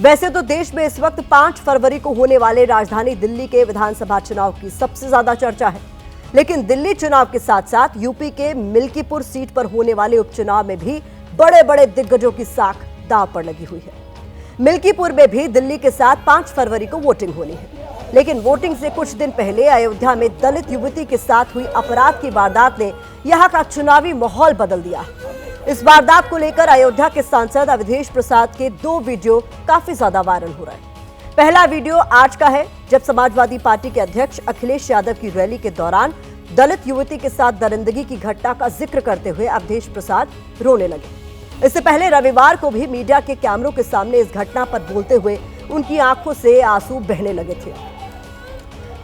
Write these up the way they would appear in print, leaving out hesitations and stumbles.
वैसे तो देश में इस वक्त 5 फरवरी को होने वाले राजधानी दिल्ली के विधानसभा चुनाव की सबसे ज्यादा चर्चा है, लेकिन दिल्ली चुनाव के साथ साथ यूपी के मिल्कीपुर सीट पर होने वाले उपचुनाव में भी बड़े बड़े दिग्गजों की साख दांव पर लगी हुई है। मिल्कीपुर में भी दिल्ली के साथ 5 फरवरी को वोटिंग होनी है, लेकिन वोटिंग से कुछ दिन पहले अयोध्या में दलित युवती के साथ हुई अपराध की वारदात ने यहां का चुनावी माहौल बदल दिया है। इस वारदात को लेकर अयोध्या के सांसद अवधेश प्रसाद के 2 वीडियो काफी ज्यादा वायरल हो रहे हैं। पहला वीडियो आज का है, जब समाजवादी पार्टी के अध्यक्ष अखिलेश यादव की रैली के दौरान दलित युवती के साथ दरिंदगी की घटना का जिक्र करते हुए अवधेश प्रसाद रोने लगे। इससे पहले रविवार को भी मीडिया के कैमरों के सामने इस घटना पर बोलते हुए उनकी आंखों से आंसू बहने लगे थे।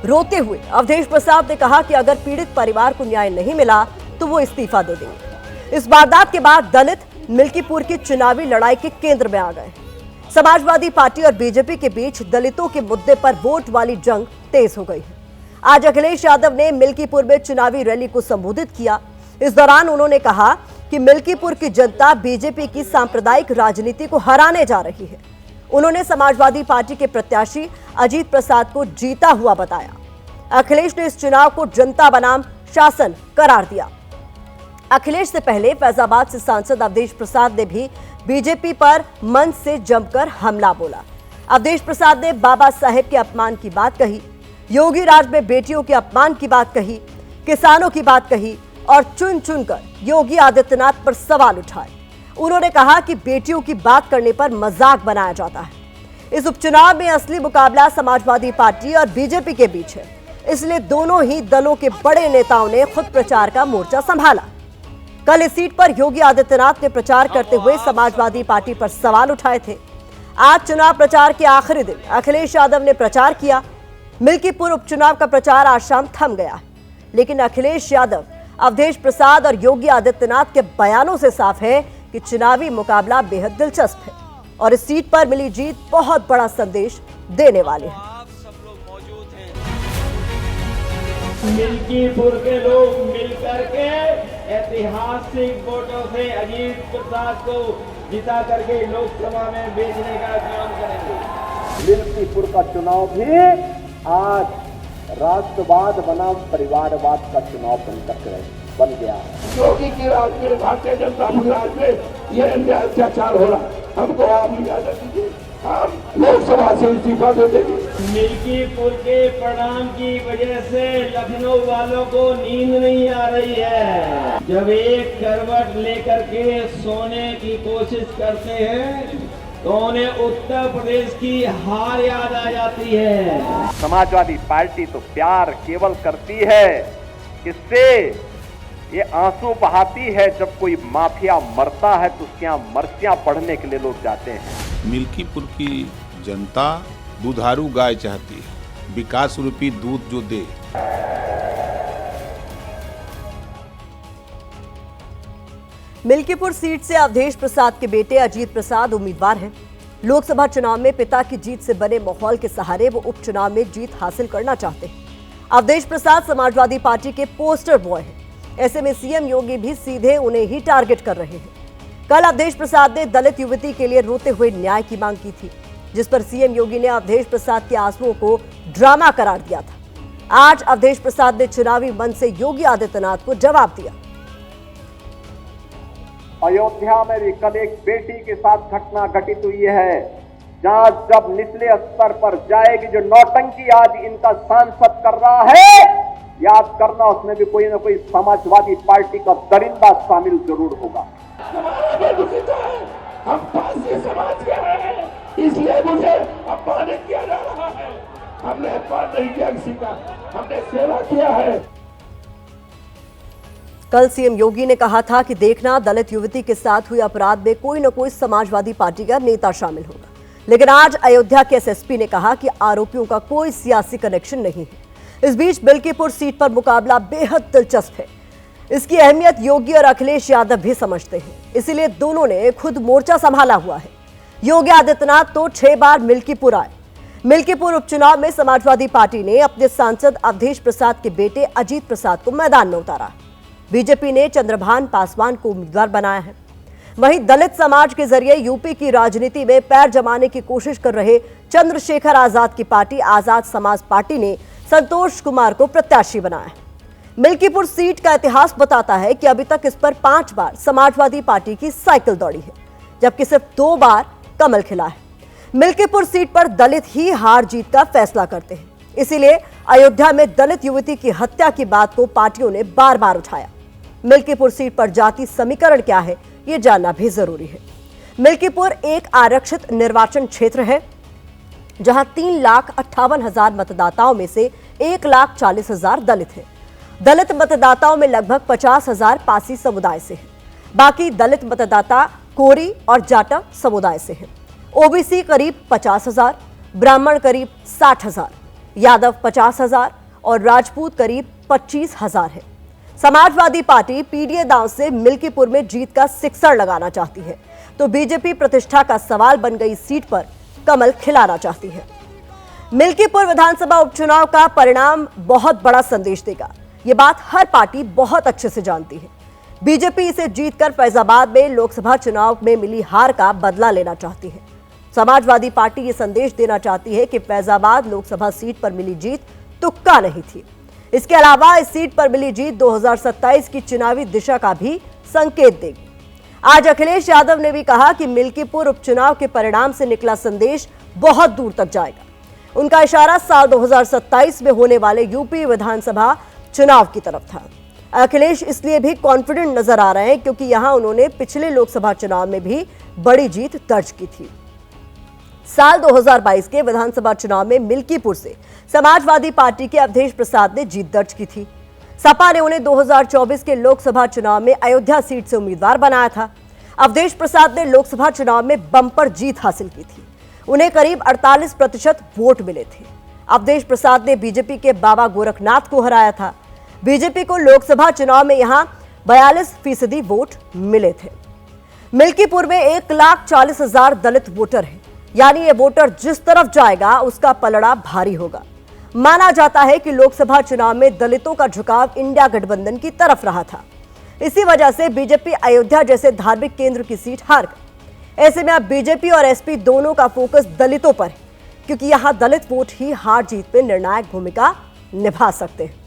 रोते हुए अवधेश प्रसाद ने कहा कि अगर पीड़ित परिवार को न्याय नहीं मिला तो वो इस्तीफा दे देंगे। इस वारदात के बाद दलित मिल्कीपुर की चुनावी लड़ाई के केंद्र में आ गए। समाजवादी पार्टी और बीजेपी के बीच दलितों के मुद्दे पर वोट वाली जंग तेज हो गई है। आज अखिलेश यादव ने मिल्कीपुर में चुनावी रैली को संबोधित किया। इस दौरान उन्होंने कहा कि मिल्कीपुर की जनता बीजेपी की सांप्रदायिक राजनीति को हराने जा रही है। उन्होंने समाजवादी पार्टी के प्रत्याशी अजीत प्रसाद को जीता हुआ बताया। अखिलेश ने इस चुनाव को जनता बनाम शासन करार दिया। अखिलेश से पहले फैजाबाद से सांसद अवधेश प्रसाद ने भी बीजेपी पर मंच से जमकर हमला बोला। अवधेश प्रसाद ने बाबा साहेब के अपमान की बात कही, योगी राज में बेटियों के अपमान की बात कही, किसानों की बात कही और चुन चुनकर योगी आदित्यनाथ पर सवाल उठाए। उन्होंने कहा कि बेटियों की बात करने पर मजाक बनाया जाता है। इस उपचुनाव में असली मुकाबला समाजवादी पार्टी और बीजेपी के बीच है, इसलिए दोनों ही दलों के बड़े नेताओं ने खुद प्रचार का मोर्चा संभाला। कल इस सीट पर योगी आदित्यनाथ ने प्रचार करते हुए समाजवादी पार्टी पर सवाल उठाए थे। आज चुनाव प्रचार के आखिरी दिन अखिलेश यादव ने प्रचार किया। मिल्कीपुर उपचुनाव का प्रचार आज शाम थम गया है, लेकिन अखिलेश यादव, अवधेश प्रसाद और योगी आदित्यनाथ के बयानों से साफ है कि चुनावी मुकाबला बेहद दिलचस्प है और इस सीट पर मिली जीत बहुत बड़ा संदेश देने वाली है। मिल्कीपुर के लोग मिलकर के ऐतिहासिक वोटों से अजीत प्रसाद को जिता करके लोकसभा में भेजने का काम करेंगे। मिल्कीपुर का चुनाव भी आज राष्ट्रवाद बनाम परिवारवाद का चुनाव बन गया। योगी की राज में, भारतीय जनता राज में यह अन्याय अत्याचार हो रहा, हमको आप इजाजत दीजिए, हम लोकसभा से इस्तीफा दे देंगे। मिल्कीपुर के परिणाम की वजह से लखनऊ वालों को नींद नहीं आ रही है। जब एक करवट लेकर के सोने की कोशिश करते हैं तो उन्हें उत्तर प्रदेश की हार याद आ जाती है। समाजवादी पार्टी तो प्यार केवल करती है, किससे? ये आंसू बहाती है। जब कोई माफिया मरता है तो उसके यहाँ मर्सियां पढ़ने के लिए लोग जाते हैं। मिल्कीपुर की जनता दुधारू गाय चाहती है, विकास रूपी दूध जो दे। मिल्कीपुर सीट से अवधेश प्रसाद के बेटे अजीत प्रसाद उम्मीदवार हैं। लोकसभा चुनाव में पिता की जीत से बने माहौल के सहारे वो उपचुनाव में जीत हासिल करना चाहते हैं। अवधेश प्रसाद समाजवादी पार्टी के पोस्टर बॉय हैं। ऐसे में सीएम योगी भी सीधे उन्हें ही टारगेट कर रहे हैं। कल अवधेश प्रसाद ने दलित युवती के लिए रोते हुए न्याय की मांग की थी, जिस पर सीएम योगी ने अवधेश प्रसाद के आंसुओं को ड्रामा करार दिया था। आज अवधेश प्रसाद ने चुनावी मंच से योगी आदित्यनाथ को जवाब दिया। अयोध्या में भी कल एक बेटी के साथ घटना घटित हुई है, जहां जब निचले स्तर पर जाएगी, जो नौटंकी आज इनका सांसद कर रहा है, याद करना उसमें भी कोई ना कोई समाजवादी पार्टी का दरिंदा शामिल जरूर होगा। हम पासी समाज के हैं, इसलिए मुझे अपमानित किया जा रहा है। हमने अपमान नहीं किया किसी का, हमने सेवा किया है। कल सीएम योगी ने कहा था कि देखना, दलित युवती के साथ हुए अपराध में कोई न कोई समाजवादी पार्टी का नेता शामिल होगा, लेकिन आज अयोध्या के एसएसपी ने कहा कि आरोपियों का कोई सियासी कनेक्शन नहीं है। इस बीच मिल्कीपुर सीट पर मुकाबला बेहद दिलचस्प है। इसकी अहमियत योगी और अखिलेश यादव भी समझते हैं, इसीलिए दोनों ने खुद मोर्चा संभाला हुआ है। योगी आदित्यनाथ तो 6 बार मिल्कीपुर आए। मिल्कीपुर उपचुनाव में समाजवादी पार्टी ने अपने सांसद अवधेश प्रसाद के बेटे अजीत प्रसाद को मैदान में उतारा। बीजेपी ने चंद्रभान पासवान को उम्मीदवार बनाया है। वहीं दलित समाज के जरिए यूपी की राजनीति में पैर जमाने की कोशिश कर रहे चंद्रशेखर आजाद की पार्टी आजाद समाज पार्टी ने संतोष कुमार को प्रत्याशी बनाया है। मिल्कीपुर सीट का इतिहास बताता है कि अभी तक इस पर 5 बार समाजवादी पार्टी की साइकिल दौड़ी है, जबकि सिर्फ 2 बार कमल खिला है। मिल्कीपुर सीट पर दलित ही हार जीत का फैसला करते हैं, इसीलिए अयोध्या में दलित युवती की हत्या की बात को पार्टियों ने बार बार उठाया। मिल्कीपुर सीट पर जाति समीकरण क्या है, ये जानना भी जरूरी है। मिल्कीपुर एक आरक्षित निर्वाचन क्षेत्र है, जहां 3,58,000 मतदाताओं में से 1,40,000 दलित हैं। दलित मतदाताओं में लगभग 50,000 पासी समुदाय से हैं। बाकी दलित मतदाता कोरी और जाटव समुदाय से हैं। ओबीसी करीब 50,000, ब्राह्मण करीब 60,000, यादव 50,000 और राजपूत करीब 25,000 है। समाजवादी पार्टी पीडीए दांव से मिल्कीपुर में जीत का सिक्सर लगाना चाहती है, तो बीजेपी प्रतिष्ठा का सवाल बन गई सीट पर कमल खिलाना चाहती है। मिल्कीपुर विधानसभा उपचुनाव का परिणाम बहुत बड़ा संदेश देगा, ये बात हर पार्टी बहुत अच्छे से जानती है। बीजेपी इसे जीतकर फैजाबाद में लोकसभा चुनाव में मिली हार का बदला लेना चाहती है। समाजवादी पार्टी ये संदेश देना चाहती है कि फैजाबाद लोकसभा सीट पर मिली जीत तुक्का नहीं थी। इसके अलावा इस सीट पर मिली जीत 2027 की चुनावी दिशा का भी संकेत देगी। आज अखिलेश यादव ने भी कहा कि मिल्कीपुर उपचुनाव के परिणाम से निकला संदेश बहुत दूर तक जाएगा। उनका इशारा साल 2027 में होने वाले यूपी विधानसभा चुनाव की तरफ था। अखिलेश इसलिए भी कॉन्फिडेंट नजर आ रहे हैं क्योंकि यहां उन्होंने पिछले लोकसभा चुनाव में भी बड़ी जीत दर्ज की थी। साल 2022 के विधानसभा चुनाव में मिल्कीपुर से समाजवादी पार्टी के अवधेश प्रसाद ने जीत दर्ज की थी। सपा ने उन्हें 2024 के लोकसभा चुनाव में अयोध्या सीट से उम्मीदवार बनाया था। अवधेश प्रसाद ने लोकसभा चुनाव में बम्पर जीत हासिल की थी। उन्हें करीब 48% वोट मिले थे। अवधेश प्रसाद ने बीजेपी के बाबा गोरखनाथ को हराया था। बीजेपी को लोकसभा चुनाव में यहां 42% वोट मिले थे। मिल्कीपुर में 1,40,000 दलित वोटर हैं, यानी ये वोटर जिस तरफ जाएगा उसका पलड़ा भारी होगा। माना जाता है कि लोकसभा चुनाव में दलितों का झुकाव इंडिया गठबंधन की तरफ रहा था। इसी वजह से बीजेपी अयोध्या जैसे धार्मिक केंद्र की सीट हार गई। ऐसे में अब बीजेपी और एसपी दोनों का फोकस दलितों पर है, क्योंकि यहां दलित वोट ही हार जीत में निर्णायक भूमिका निभा सकते हैं।